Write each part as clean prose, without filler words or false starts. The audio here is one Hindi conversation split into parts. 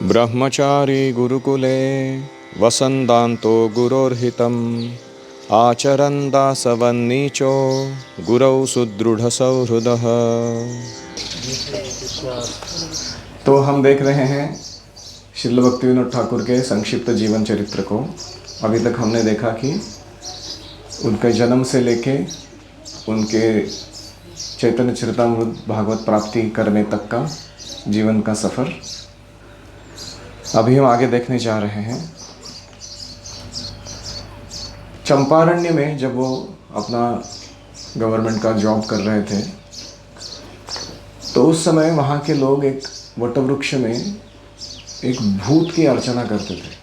ब्रह्मचारी गुरुकुले वसन्दान्तो गुरोर्हितम् आचरन् दासवन्नीचो गुरौ सुदृढ़सौहृदः। तो हम देख रहे हैं श्रील भक्तिविनोद ठाकुर के संक्षिप्त जीवन चरित्र को। अभी तक हमने देखा कि उनके जन्म से लेके उनके चैतन्य चरितामृत भागवत प्राप्ति करने तक का जीवन का सफ़र। अभी हम आगे देखने जा रहे हैं। चंपारण्य में जब वो अपना गवर्नमेंट का जॉब कर रहे थे तो उस समय वहाँ के लोग एक वटवृक्ष में एक भूत की अर्चना करते थे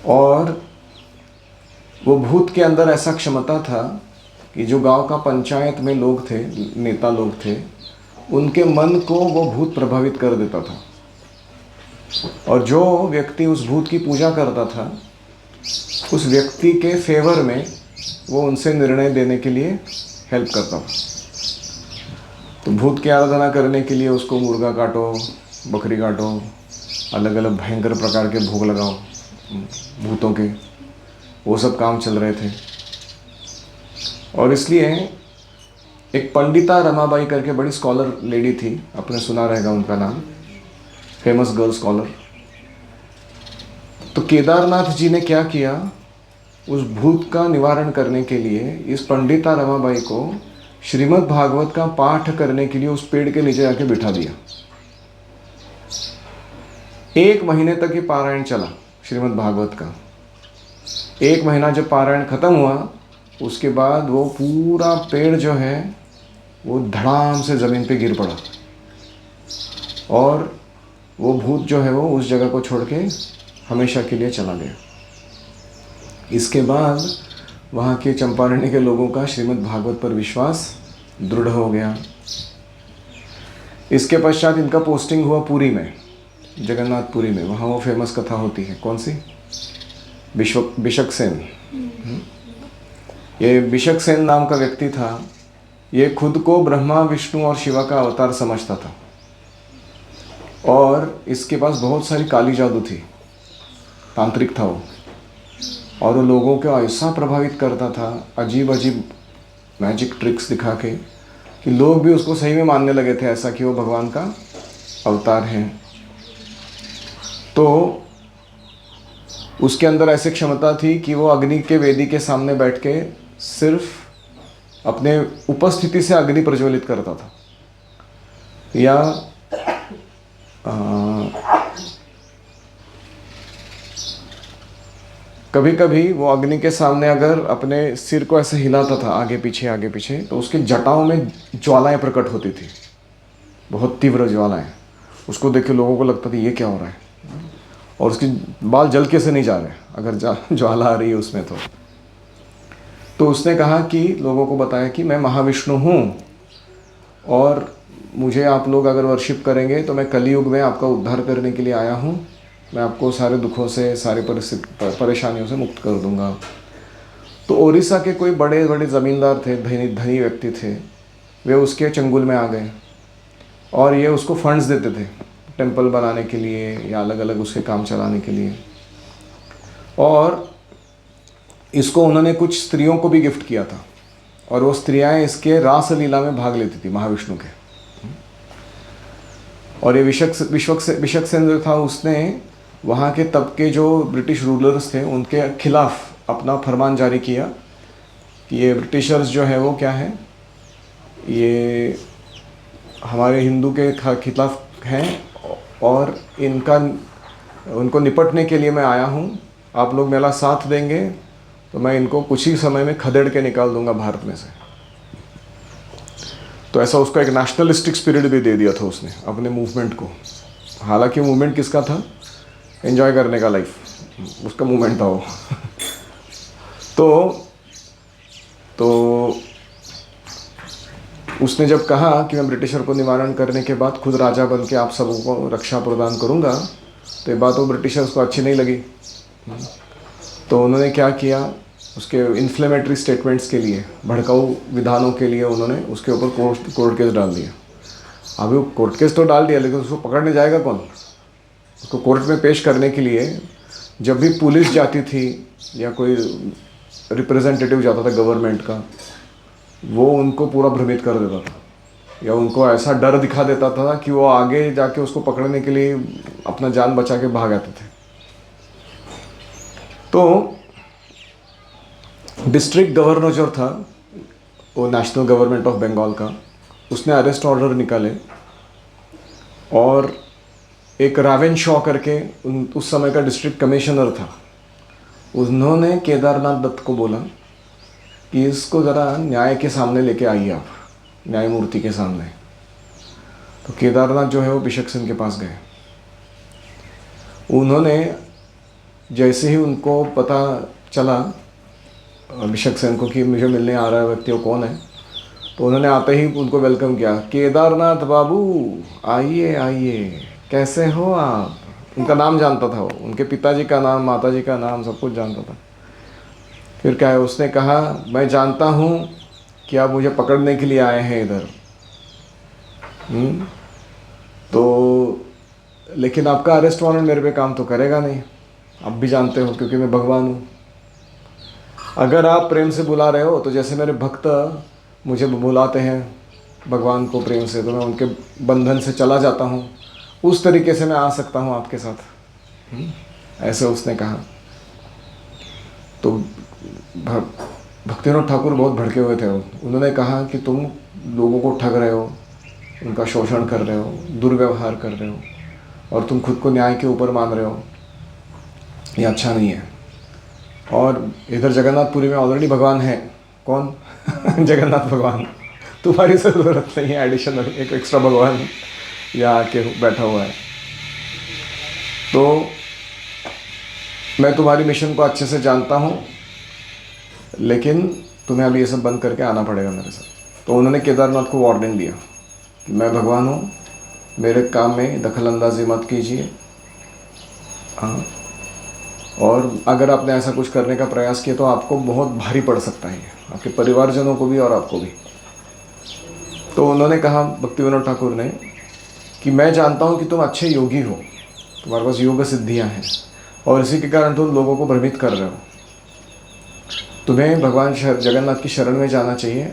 और वो भूत के अंदर ऐसा क्षमता था कि जो गांव का पंचायत में लोग थे, नेता लोग थे, उनके मन को वो भूत प्रभावित कर देता था और जो व्यक्ति उस भूत की पूजा करता था उस व्यक्ति के फेवर में वो उनसे निर्णय देने के लिए हेल्प करता था। तो भूत की आराधना करने के लिए उसको मुर्गा काटो, बकरी काटो, अलग अलग भयंकर प्रकार के भोग लगाओ भूतों के, वो सब काम चल रहे थे। और इसलिए एक पंडिता रमाबाई करके बड़ी स्कॉलर लेडी थी, आपने सुना रहेगा उनका नाम, फेमस गर्ल स्कॉलर। तो केदारनाथ जी ने क्या किया, उस भूत का निवारण करने के लिए इस पंडिता रमाबाई को श्रीमद् भागवत का पाठ करने के लिए उस पेड़ के नीचे जाके बिठा दिया। 1 महीने तक ये पारायण चला श्रीमद् भागवत का। 1 महीना जब पारायण खत्म हुआ उसके बाद वो पूरा पेड़ जो है वो धड़ाम से ज़मीन पे गिर पड़ा और वो भूत जो है वो उस जगह को छोड़ के हमेशा के लिए चला गया। इसके बाद वहाँ के चंपारण्य के लोगों का श्रीमद् भागवत पर विश्वास दृढ़ हो गया। इसके पश्चात इनका पोस्टिंग हुआ पुरी में, जगन्नाथपुरी में। वहाँ वो फेमस कथा होती है, कौन सी? बिशकसेन। ये बिशकसेन नाम का व्यक्ति था। ये खुद को ब्रह्मा, विष्णु और शिवा का अवतार समझता था और इसके पास बहुत सारी काली जादू थी, तांत्रिक था वो, और वो लोगों को ऐसा प्रभावित करता था अजीब अजीब मैजिक ट्रिक्स दिखा के कि लोग भी उसको सही में मानने लगे थे ऐसा कि वो भगवान का अवतार है। तो उसके अंदर ऐसी क्षमता थी कि वो अग्नि के वेदी के सामने बैठ के सिर्फ अपने उपस्थिति से अग्नि प्रज्वलित करता था, या कभी कभी वो अग्नि के सामने अगर अपने सिर को ऐसे हिलाता था आगे पीछे तो उसके जटाओं में ज्वालाएं प्रकट होती थी, बहुत तीव्र ज्वालाएं। उसको देख के लोगों को लगता था ये क्या हो रहा है, और उसके बाल जल के से नहीं जा रहे अगर ज्वाला आ रही है उसमें। तो उसने कहा कि लोगों को बताया कि मैं महाविष्णु हूँ और मुझे आप लोग अगर वर्शिप करेंगे तो मैं कलयुग में आपका उद्धार करने के लिए आया हूँ। मैं आपको सारे दुखों से, सारे परेशानियों से मुक्त कर दूंगा। तो ओडिशा के कोई बड़े बड़े ज़मींदार थे, धनी व्यक्ति थे, वे उसके चंगुल में आ गए और ये उसको फंड्स देते थे टेम्पल बनाने के लिए या अलग अलग उसके काम चलाने के लिए। और इसको उन्होंने कुछ स्त्रियों को भी गिफ्ट किया था और वो स्त्रियां इसके रास लीला में भाग लेती थी महाविष्णु के। और ये बिशकसेन जो था उसने वहाँ के तब के जो ब्रिटिश रूलर्स थे उनके खिलाफ अपना फरमान जारी किया कि ये ब्रिटिशर्स जो है वो क्या है, ये हमारे हिंदू के खिलाफ हैं और उनको निपटने के लिए मैं आया हूँ। आप लोग मेरा साथ देंगे तो मैं इनको कुछ ही समय में खदेड़ के निकाल दूंगा भारत में से। तो ऐसा उसका एक नेशनलिस्टिक स्पिरिट भी दे दिया था उसने अपने मूवमेंट को। हालांकि मूवमेंट किसका था? एंजॉय करने का लाइफ, उसका मूवमेंट था वो। तो उसने जब कहा कि मैं ब्रिटिशर को निवारण करने के बाद खुद राजा बन के आप सबको रक्षा प्रदान करूंगा, तो ये बात वो ब्रिटिशर्स को अच्छी नहीं लगी। तो उन्होंने क्या किया, उसके इन्फ्लेमेटरी स्टेटमेंट्स के लिए, भड़काऊ विधानों के लिए उन्होंने उसके ऊपर कोर्ट केस डाल दिया अभी वो कोर्ट केस तो डाल दिया, लेकिन उसको पकड़ने जाएगा कौन? उसको कोर्ट में पेश करने के लिए जब भी पुलिस जाती थी या कोई रिप्रेजेंटेटिव जाता था गवर्नमेंट का, वो उनको पूरा भ्रमित कर देता था या उनको ऐसा डर दिखा देता था कि वो आगे जाके उसको पकड़ने के लिए अपना जान बचा के भाग आते थे। तो डिस्ट्रिक्ट गवर्नर जो था वो नेशनल गवर्नमेंट ऑफ बंगाल का, उसने अरेस्ट ऑर्डर निकाले और एक रावेन शॉ करके उस समय का डिस्ट्रिक्ट कमिश्नर था, उन्होंने केदारनाथ दत्त को बोला कि इसको ज़रा न्याय के सामने लेके आइए आप, न्यायमूर्ति के सामने। तो केदारनाथ जो है वो बिशक सिंह के पास गए। उन्होंने जैसे ही उनको पता चला बिशक सिंह को कि मुझे मिलने आ रहा है व्यक्ति वो कौन है, तो उन्होंने आते ही उनको वेलकम किया, केदारनाथ बाबू आइए आइए, कैसे हो आप। उनका नाम जानता था वो, उनके पिताजी का नाम, माताजी का नाम, सब कुछ जानता था। फिर क्या है, उसने कहा मैं जानता हूँ कि आप मुझे पकड़ने के लिए आए हैं इधर, तो लेकिन आपका अरेस्ट वारंट मेरे पे काम तो करेगा नहीं, आप भी जानते हो, क्योंकि मैं भगवान हूँ। अगर आप प्रेम से बुला रहे हो तो जैसे मेरे भक्त मुझे बुलाते हैं भगवान को प्रेम से, तो मैं उनके बंधन से चला जाता हूँ, उस तरीके से मैं आ सकता हूँ आपके साथ। ऐसे उसने कहा। तो भक्तिनाथ ठाकुर बहुत भड़के हुए थे। उन्होंने कहा कि तुम लोगों को ठग रहे हो, उनका शोषण कर रहे हो, दुर्व्यवहार कर रहे हो, और तुम खुद को न्याय के ऊपर मान रहे हो, ये अच्छा नहीं है। और इधर जगन्नाथपुरी में ऑलरेडी भगवान है, कौन? जगन्नाथ भगवान। तुम्हारी ज़रूरत नहीं है एडिशनल एक एक्स्ट्रा भगवान यहाँ आके बैठा हुआ है। तो मैं तुम्हारी मिशन को अच्छे से जानता हूँ, लेकिन तुम्हें अभी ये सब बंद करके आना पड़ेगा मेरे साथ। तो उन्होंने केदारनाथ को वार्निंग दिया कि मैं भगवान हूँ, मेरे काम में दखल अंदाजी मत कीजिए। हाँ, और अगर आपने ऐसा कुछ करने का प्रयास किया तो आपको बहुत भारी पड़ सकता है, आपके परिवारजनों को भी और आपको भी। तो उन्होंने कहा भक्तिविनोद ठाकुर ने कि मैं जानता हूँ कि तुम अच्छे योगी हो, तुम्हारे पास योग सिद्धियाँ हैं, और इसी के कारण तुम लोगों को भ्रमित कर रहे हो। तुम्हें भगवान जगन्नाथ की शरण में जाना चाहिए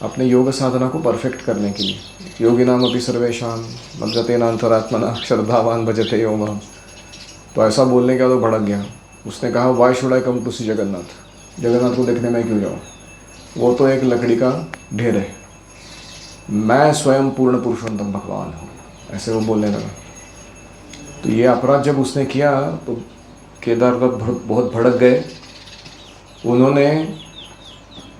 अपने योग साधना को परफेक्ट करने के लिए। योगी नाम अपनी सर्वेशान मज्जते नान्तरात्मना श्रद्धावान भजते यो माम। तो ऐसा बोलने के बाद वो भड़क गया। उसने कहा why should I come to see Jagannath, Jagannath को देखने में क्यों जाऊँ, वो तो एक लकड़ी का ढेर है, मैं स्वयं पूर्ण पुरुषोत्तम भगवान हूँ, ऐसे वो बोलने लगा। तो ये अपराध जब उसने किया तो केदारनाथ बहुत भड़क गए। उन्होंने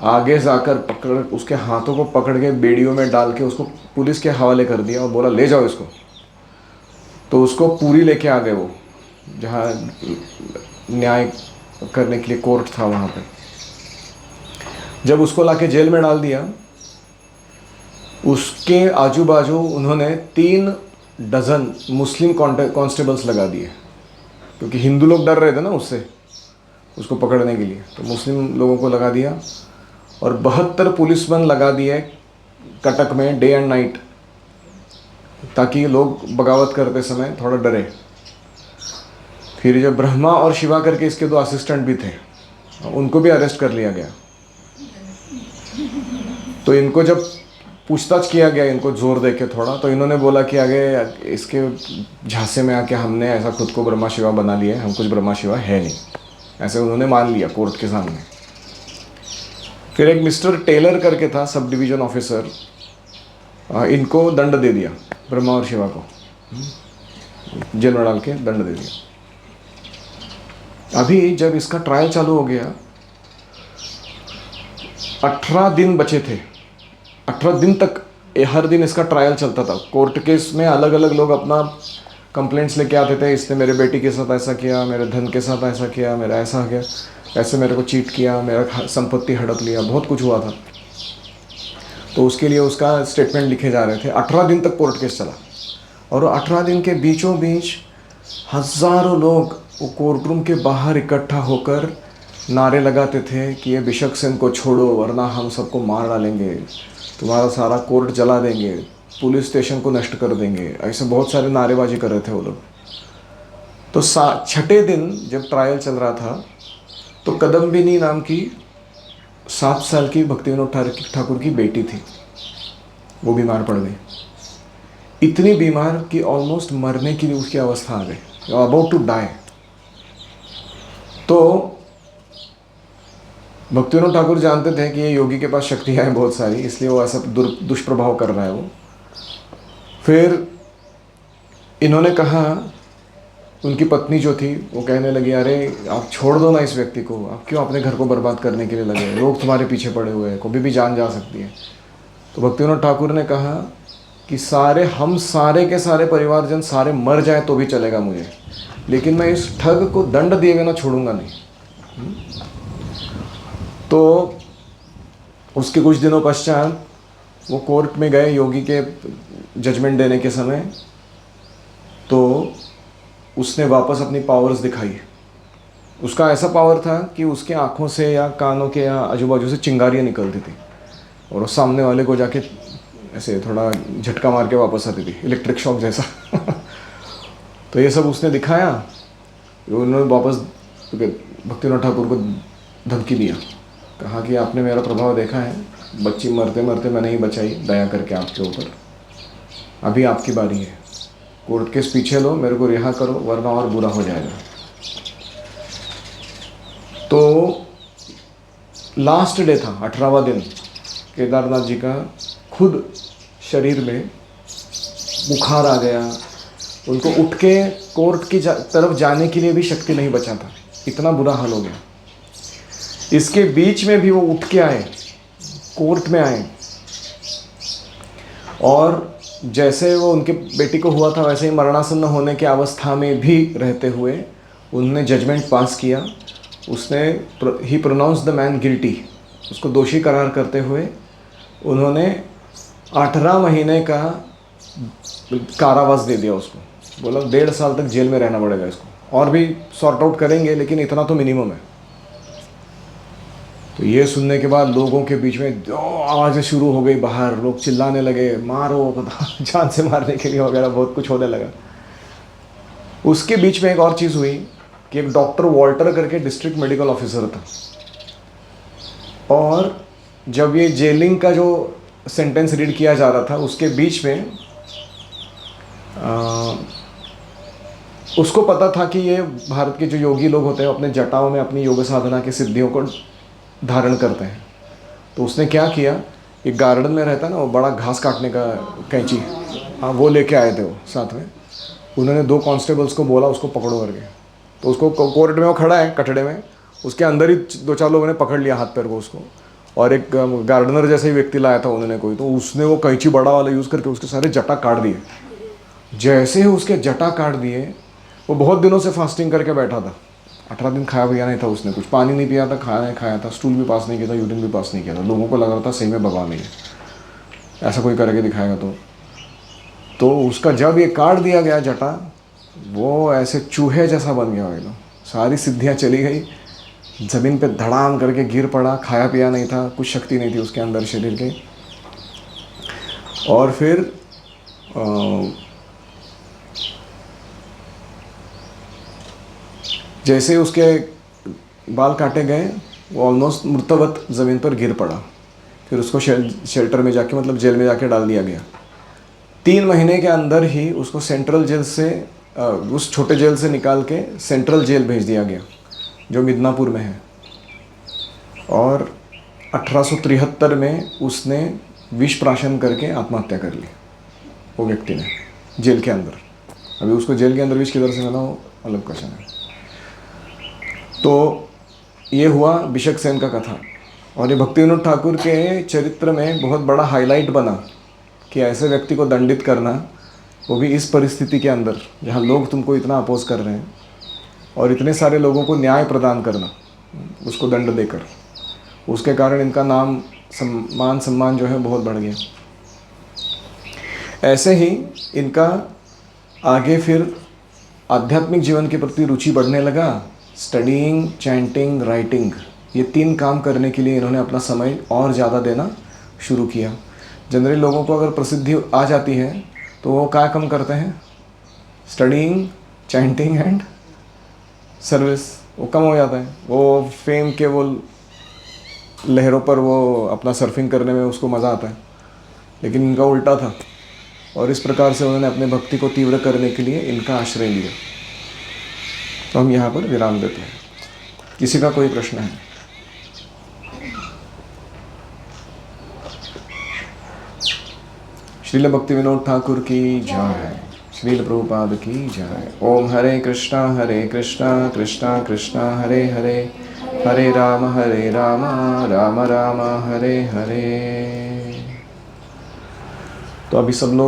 आगे जाकर पकड़, उसके हाथों को पकड़ के बेड़ियों में डाल के उसको पुलिस के हवाले कर दिया और बोला ले जाओ इसको। तो उसको पूरी लेके आ गए वो, जहाँ न्याय करने के लिए कोर्ट था वहाँ पे। जब उसको लाके जेल में डाल दिया, उसके आजू बाजू उन्होंने 3 डज़न मुस्लिम कांस्टेबल्स लगा दिए, क्योंकि हिंदू लोग डर रहे थे ना उससे, उसको पकड़ने के लिए। तो मुस्लिम लोगों को लगा दिया और 72 पुलिसमैन लगा दिए कटक में डे एंड नाइट, ताकि लोग बगावत करते समय थोड़ा डरे। फिर जब ब्रह्मा और शिवा करके इसके 2 असिस्टेंट भी थे, उनको भी अरेस्ट कर लिया गया। तो इनको जब पूछताछ किया गया, इनको जोर दे के थोड़ा, तो इन्होंने बोला कि आगे इसके झांसे में आके हमने ऐसा खुद को ब्रह्मा शिवा बना लिया है, हम कुछ ब्रह्मा शिवा है नहीं, ऐसे उन्होंने मान लिया कोर्ट के सामने। फिर एक मिस्टर टेलर करके था सब डिवीज़न ऑफिसर, इनको दंड दे दिया, ब्रह्मा और शिवा को जेल में डाल के दंड दे दिया। अभी जब इसका ट्रायल चालू हो गया, 18 दिन बचे थे। 18 दिन तक हर दिन इसका ट्रायल चलता था। कोर्ट केस में अलग अलग लोग अपना कंप्लेंट्स लेके आते थे, इसने मेरे बेटी के साथ ऐसा किया, मेरे धन के साथ ऐसा किया, मेरा ऐसा हो गया, ऐसे मेरे को चीट किया, मेरा संपत्ति हड़प लिया, बहुत कुछ हुआ था। तो उसके लिए उसका स्टेटमेंट लिखे जा रहे थे। 18 दिन तक कोर्ट केस चला, और 18 दिन के बीचों बीच हज़ारों लोग वो कोर्ट रूम के बाहर इकट्ठा होकर नारे लगाते थे कि ये बिशप सिंह को छोड़ो वरना हम सबको मार डालेंगे, तुम्हारा सारा कोर्ट जला देंगे, पुलिस स्टेशन को नष्ट कर देंगे, ऐसे बहुत सारे नारेबाजी कर रहे थे वो लोग। तो छठे दिन जब ट्रायल चल रहा था तो कदम्बिनी नाम की 7 साल की भक्तिविनोद ठाकुर की बेटी थी, वो बीमार पड़ गई। इतनी बीमार कि ऑलमोस्ट मरने की उसकी अवस्था आ गई, अबाउट टू डाई। तो भक्तिविनोद ठाकुर जानते थे कि ये योगी के पास शक्तियाँ हैं बहुत सारी, इसलिए वो ऐसा दुष्प्रभाव कर रहा है वो। फिर इन्होंने कहा, उनकी पत्नी जो थी वो कहने लगी, अरे आप छोड़ दो ना इस व्यक्ति को, आप क्यों अपने घर को बर्बाद करने के लिए लगे, लोग तुम्हारे पीछे पड़े हुए हैं, कभी भी जान जा सकती है। तो भक्तिविनोद ठाकुर ने कहा कि हम सारे के सारे परिवारजन सारे मर जाए तो भी चलेगा मुझे, लेकिन मैं इस ठग को दंड दिए बिना छोड़ूंगा नहीं। तो उसके कुछ दिनों पश्चात वो कोर्ट में गए योगी के जजमेंट देने के समय, तो उसने वापस अपनी पावर्स दिखाई। उसका ऐसा पावर था कि उसके आँखों से या कानों के या आजू बाजू से चिंगारियाँ निकलती थी और वो सामने वाले को जाके ऐसे थोड़ा झटका मार के वापस आती थी, इलेक्ट्रिक शॉक जैसा। तो ये सब उसने दिखाया। उन्होंने वापस भक्तिविनोद ठाकुर को धमकी दिया, कहा कि आपने मेरा प्रभाव देखा है, बच्ची मरते मरते मैंने ही बचाई दया करके आपके ऊपर, अभी आपकी बारी है, कोर्ट केस पीछे लो, मेरे को रिहा करो वरना और बुरा हो जाएगा। तो लास्ट डे था, 18वां दिन, केदारनाथ जी का खुद शरीर में बुखार आ गया, उनको उठ के कोर्ट की तरफ जाने के लिए भी शक्ति नहीं बचा था, इतना बुरा हाल हो गया। इसके बीच में भी वो उठ के आए, कोर्ट में आए, और जैसे वो उनके बेटी को हुआ था वैसे ही मरणासन्न होने की अवस्था में भी रहते हुए उन्होंने जजमेंट पास किया। उसने ही प्रोनाउंस द मैन गिल्टी, उसको दोषी करार करते हुए उन्होंने 18 महीने का कारावास दे दिया उसको। बोला 1.5 साल तक जेल में रहना पड़ेगा इसको, और भी सॉर्ट आउट करेंगे लेकिन इतना तो मिनिमम है। तो ये सुनने के बाद लोगों के बीच में जो आवाज़ें शुरू हो गई, बाहर लोग चिल्लाने लगे, मारो, पता जान से मारने के लिए वगैरह बहुत कुछ होने लगा। उसके बीच में एक और चीज़ हुई कि एक डॉक्टर वॉल्टर करके डिस्ट्रिक्ट मेडिकल ऑफिसर था, और जब ये जेलिंग का जो सेंटेंस रीड किया जा रहा था उसके बीच में उसको पता था कि ये भारत के जो योगी लोग होते हैं अपने जटाओं में अपनी योग साधना की सिद्धियों को धारण करते हैं। तो उसने क्या किया, एक गार्डन में रहता है ना वो बड़ा घास काटने का कैंची, हाँ वो लेके आए थे वो साथ में। उन्होंने 2 कांस्टेबल्स को बोला उसको पकड़ो करके, तो उसको कोर्ट में वो खड़ा है कटड़े में, उसके अंदर ही 2-4 लोगों ने पकड़ लिया हाथ पैर को उसको, और एक गार्डनर जैसे ही व्यक्ति लाया था उन्होंने कोई, तो उसने वो कैंची बड़ा वाला यूज़ करके उसके सारे जटा काट दिए। जैसे ही उसके जटा काट दिए, वो बहुत दिनों से फास्टिंग करके बैठा था, 18 दिन खाया पिया नहीं था उसने, कुछ पानी नहीं पिया था, खाया नहीं खाया था, स्टूल भी पास नहीं किया था, यूरिन भी पास नहीं किया था। लोगों को लग रहा था सही में भगवान नहीं है, ऐसा कोई करके दिखाएगा तो उसका जब ये काट दिया गया जटा, वो ऐसे चूहे जैसा बन गया वो, सारी सिद्धियाँ चली गई, ज़मीन पे धड़ाम करके गिर पड़ा, खाया पिया नहीं था, कुछ शक्ति नहीं थी उसके अंदर शरीर के। और फिर जैसे उसके बाल काटे गए, वो ऑलमोस्ट मृतवत ज़मीन पर गिर पड़ा। फिर उसको शेल्टर में जाके, मतलब जेल में जाके डाल दिया गया। 3 महीने के अंदर ही उसको सेंट्रल जेल से, उस छोटे जेल से निकाल के सेंट्रल जेल भेज दिया गया जो मिदनापुर में है। और 1873 में उसने विष प्राशन करके आत्महत्या कर ली, वो व्यक्ति ने, जेल के अंदर। अभी उसको जेल के अंदर विष किधर से मिला वो अलग क्वेश्चन है। तो ये हुआ बिशक सेन का कथा। और ये भक्तिविनोद ठाकुर के चरित्र में बहुत बड़ा हाईलाइट बना कि ऐसे व्यक्ति को दंडित करना, वो भी इस परिस्थिति के अंदर जहाँ लोग तुमको इतना अपोज कर रहे हैं, और इतने सारे लोगों को न्याय प्रदान करना उसको दंड देकर, उसके कारण इनका नाम मान सम्मान जो है बहुत बढ़ गया। ऐसे ही इनका आगे फिर आध्यात्मिक जीवन के प्रति रुचि बढ़ने लगा। स्टडीइंग, चैंटिंग, राइटिंग, ये 3 काम करने के लिए इन्होंने अपना समय और ज़्यादा देना शुरू किया। जनरली लोगों को अगर प्रसिद्धि आ जाती है तो वो क्या कम करते हैं, स्टडीइंग, चैंटिंग एंड सर्विस, वो कम हो जाता है। वो फेम के वो लहरों पर वो अपना सर्फिंग करने में उसको मज़ा आता है। लेकिन इनका उल्टा था, और इस प्रकार से उन्होंने अपने भक्ति को तीव्र करने के लिए इनका आश्रय लिया। तो हम यहाँ पर विराम देते हैं। किसी का कोई प्रश्न है? श्रील भक्ति विनोद ठाकुर की जय, श्रील प्रभुपाद की जय। ओम हरे कृष्णा कृष्णा कृष्णा हरे हरे, हरे राम राम राम हरे हरे। तो अभी सब लोग